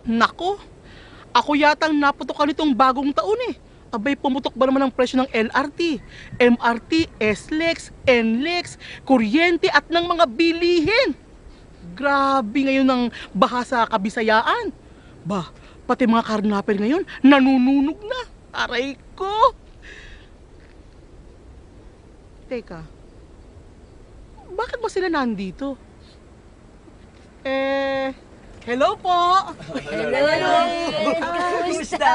Nako, ako yatang naputokan nitong bagong taon eh. Abay, pumutok ba naman ang presyo ng LRT, MRT, SLEX, NLEX, kuryente at ng mga bilihin? Grabe ngayon ang baha sa Kabisayaan. Bah, pati mga karnapper ngayon, nanununog na. Aray ko! Teka, bakit ba sila nandito? Hello po! Hello! Kumusta?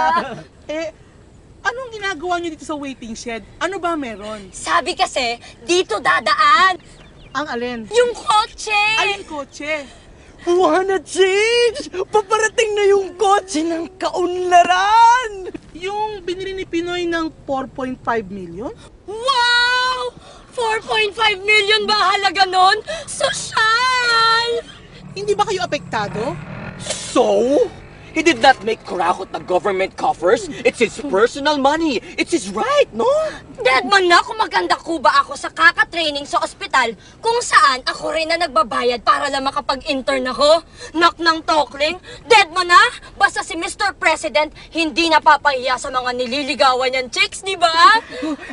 Anong ginagawa niyo dito sa waiting shed? Ano ba meron? Sabi kasi, dito dadaan. Ang alin? Yung kotse! Alin kotse? Wanna change? Paparating na yung kotse ng kaunlaran! Yung binili ni Pinoy ng 4.5 million? Wow! 4.5 million ba halaga nun? Sosyal! Hindi ba kayo apektado? So? He did not make kurakot na government coffers. It's his personal money. It's his right, no? Deadman na kung maganda ko ba ako sa kaka-training sa ospital kung saan ako rin na nagbabayad para lang makapag-intern ako? Knock ng tokling? Deadman na? Basta si Mr. President hindi napapahiya sa mga nililigawan niyang chicks, di ba?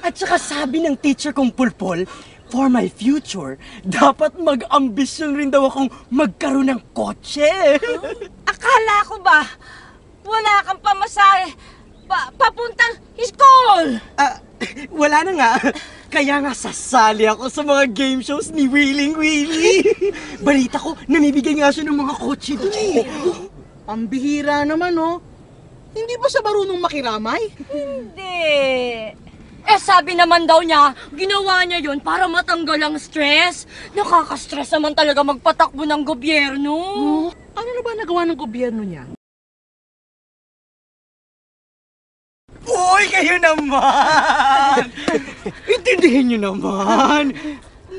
At saka sabi ng teacher kong Pulpol, for my future, dapat mag-ambisyon rin daw akong magkaroon ng kotse. Akala ko ba wala kang pamasahe papuntang school? Wala na nga. Kaya nga sasali ako sa mga game shows ni Wheeling Willie. Balita ko, namibigay nga siya ng mga kotse doon eh. Ang bihira naman, oh. Hindi ba siya marunong makiramay? Hindi. Sabi naman daw niya, ginawa niya yun para matanggal ang stress. Nakaka-stress naman talaga magpatakbo ng gobyerno. Ano na ba nagawa ng gobyerno niya? Uy, kayo naman! Intindihin niyo naman!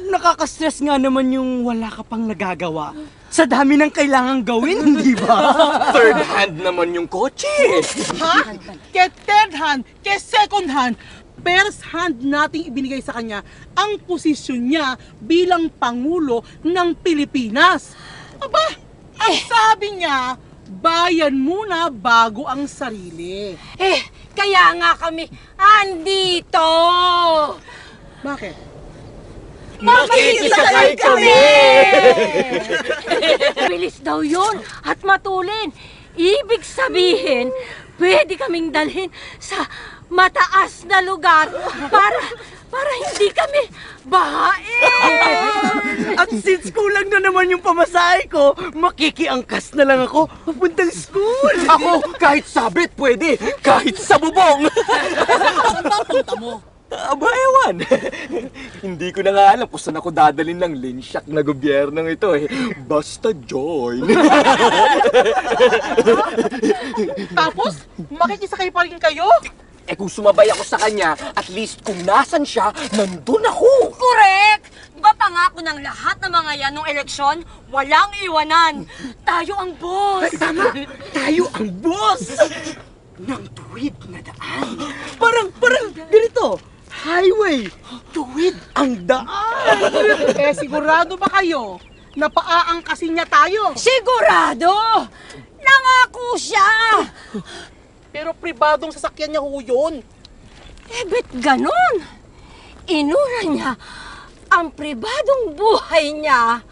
Nakaka-stress nga naman yung wala ka pang nagagawa. Sa dami ng kailangang gawin, di ba? Third hand naman yung kotse. Ha? Ke third hand, ke second hand, first hand nating ibinigay sa kanya ang posisyon niya bilang Pangulo ng Pilipinas. Aba, ang sabi niya, bayan muna bago ang sarili. Kaya nga kami andito. Bakit? Makikisakay kami! Bilis daw yun at matulin. Ibig sabihin, pwede kaming dalhin sa mataas na lugar para hindi kami bahain. At since kulang na naman yung pamasahe ko, makikiangkas na lang ako papuntang school. Ako, kahit sabit pwede, kahit sa bubong. Saan ba ang punta mo? Aba, ewan. Hindi ko na nga alam kung saan ako dadalhin ng linsyak na gobyernong ito eh. Basta join. Tapos, makikisakay pa rin kayo? Kung sumabay ako sa kanya, at least kung nasan siya, nandun ako. Correct! Diba pangako ng lahat ng mga yan nung eleksyon, walang iwanan. Tayo ang boss. Tama, tayo ang boss. Ng tuwid na daan. Parang ganito. Highway, tuwid ang daan. Sigurado ba kayo na paaangkasin niya tayo? Sigurado! Nangako siya! Pero pribadong sasakyan niya ho yun. Bet ganon? Inuna niya ang pribadong buhay niya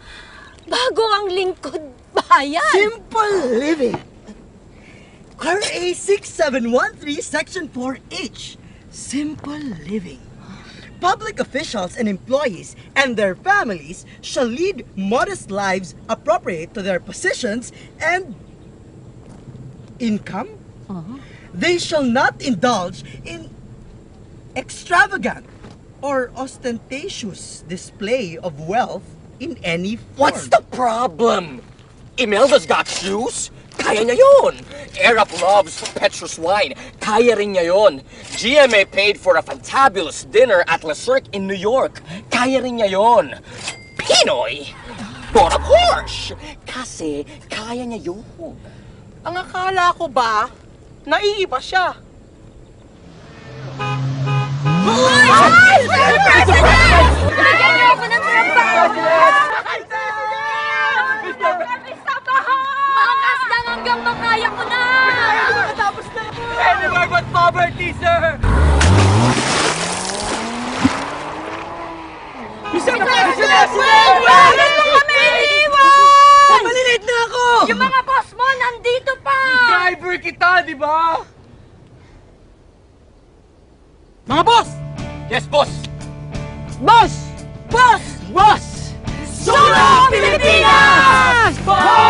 bago ang lingkod bayan. Simple living. RA 6713 Section 4H. Simple living. Public officials and employees and their families shall lead modest lives appropriate to their positions and income. They shall not indulge in extravagant or ostentatious display of wealth in any form. What's the problem? Imelda's got shoes? Kaya niya yun. Arab loves Petrus wine. Kaya rin niya yun. GMA paid for a fantabulous dinner at Le Cirque in New York. Kaya rin niya yun. Pinoy bought a Porsche. Kasi kaya niya yun. Ang akala ko ba, naiiba siya. Ay! Sir President! Bigyan niyo ako ng trabaho! Sa bahay! Makas lang hanggang makaya ko Mga boss! Yes, boss! Boss! Boss! Boss! Solo Pilipinas! Boss!